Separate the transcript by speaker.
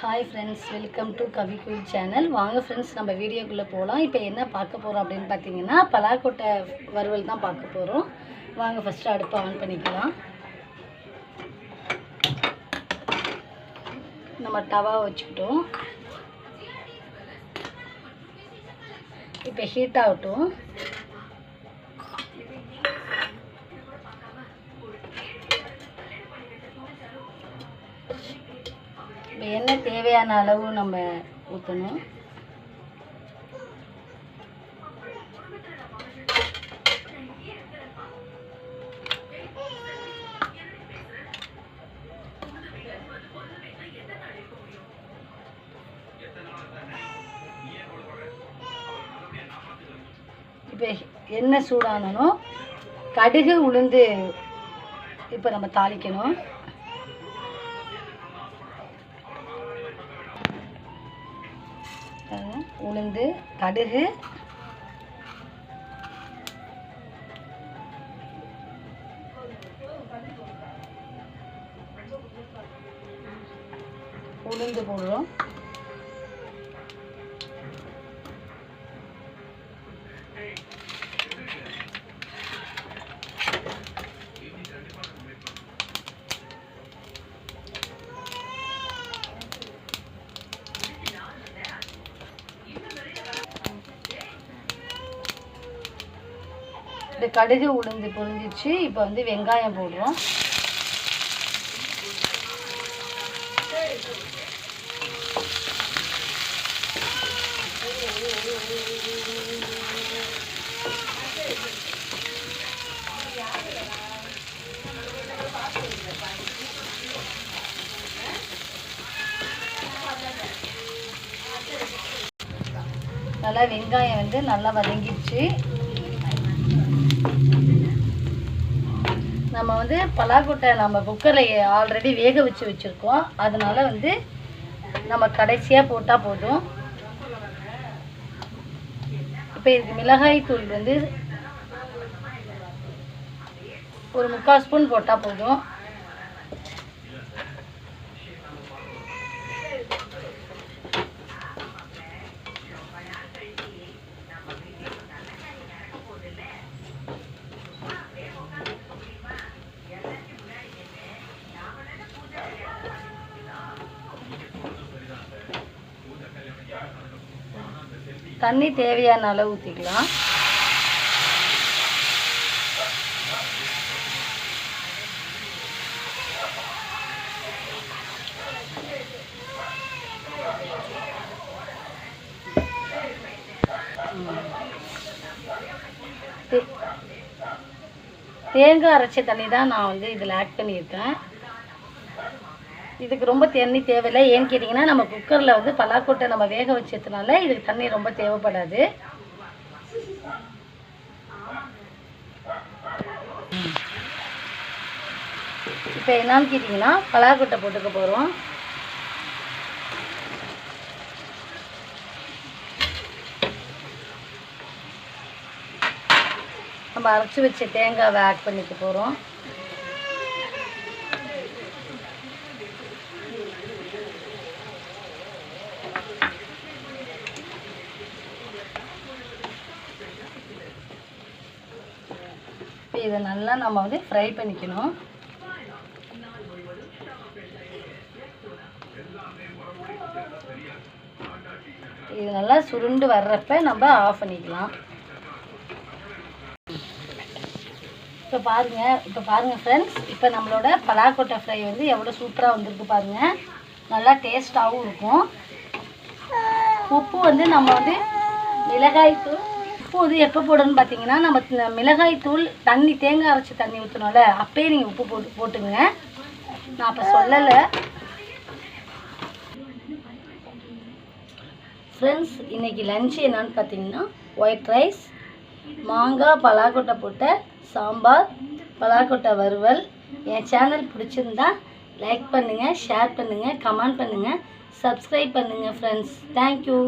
Speaker 1: Hi friends, welcome to கவி குயில் channel. வாங்க friends, நம்ம வீடியோக்குள்ளே போகலாம். இப்போ என்ன பார்க்க போகிறோம் அப்படின்னு பார்த்தீங்கன்னா, பலாக்கொட்டை வறுவல் தான் பார்க்க போகிறோம். வாங்க ஃபஸ்ட்டு அடுப்பை ஆன் பண்ணிக்கலாம். நம்ம தவா வச்சுக்கிட்டோம். இப்போ ஹீட் ஆகட்டும். எண்ணெய் தேவையான அளவு நம்ம ஊற்றணும். இப்போ எண்ணெய் சூடானணும், கடுகு உளுந்து இப்போ நம்ம தாளிக்கணும். உளுந்து, கடுகு, உளுந்து போடுறோம். இந்த கடுகு உளுந்து பொரிஞ்சிச்சு. இப்போ வந்து வெங்காயம் போடுறோம். நல்லா வெங்காயம் வந்து நல்லா வதங்கிடுச்சு. நம்ம வந்து பலாக்கொட்டை நம்ம குக்கரில் ஆல்ரெடி வேக வச்சுருக்கோம். அதனால வந்து நம்ம கடைசியாக போட்டால் போதும். இப்போ இதுக்கு மிளகாய் தூள் வந்து ஒரு 3/4 ஸ்பூன் போட்டால் போதும். தண்ணி தேவையான அளவு ஊற்றிக்கலாம். தேங்காய் அரைச்ச தண்ணி தான் நான் வந்து இதில் ஆட் பண்ணியிருக்கேன். இதுக்கு ரொம்ப தண்ணி தேவையில்லை. ஏன்னு கேட்டிங்கன்னா, நம்ம குக்கரில் வந்து பலாக்கொட்டை நம்ம வேக வச்சதுனால இதுக்கு தண்ணி ரொம்ப தேவைப்படாது. இப்போ என்னன்னு கேட்டிங்கன்னா, பலாக்கொட்டை போட்டுக்க போகிறோம். நம்ம அரைச்சி வச்ச தேங்காவை ஆட் பண்ணிக்க போகிறோம். இதை நல்லா நம்ம வந்து ஃப்ரை பண்ணிக்கணும். இது நல்லா சுருண்டு வர்றப்ப நம்ம ஆஃப் பண்ணிக்கலாம். இப்போ பாருங்கள் ஃப்ரெண்ட்ஸ், இப்போ நம்மளோட பலாக்கொட்டை ஃப்ரை வந்து எவ்வளோ சூப்பராக வந்திருக்கு பாருங்கள். நல்லா டேஸ்ட்டாகவும் இருக்கும். உப்பு வந்து நம்ம வந்து மிளகாய் தூள் உப்பு எப்போ போடணும்னு பார்த்தீங்கன்னா, நம்ம மிளகாய் தூள் தண்ணி தேங்காய் அரைச்சி தண்ணி ஊற்றணும்ல, அப்பயே நீங்கள் உப்பு போட்டுங்க. நான் அப்போ சொல்லலை ஃப்ரெண்ட்ஸ். இன்றைக்கி லன்ச் என்னன்னு பார்த்தீங்கன்னா, ஒயிட் ரைஸ், மாங்காய் பலாக்கொட்டை போட்ட சாம்பார், பலாக்கொட்டை வறுவல். என் சேனல் பிடிச்சிருந்தா லைக் பண்ணுங்கள், ஷேர் பண்ணுங்கள், கமெண்ட் பண்ணுங்கள், சப்ஸ்கிரைப் பண்ணுங்கள் ஃப்ரெண்ட்ஸ். தேங்க்யூ.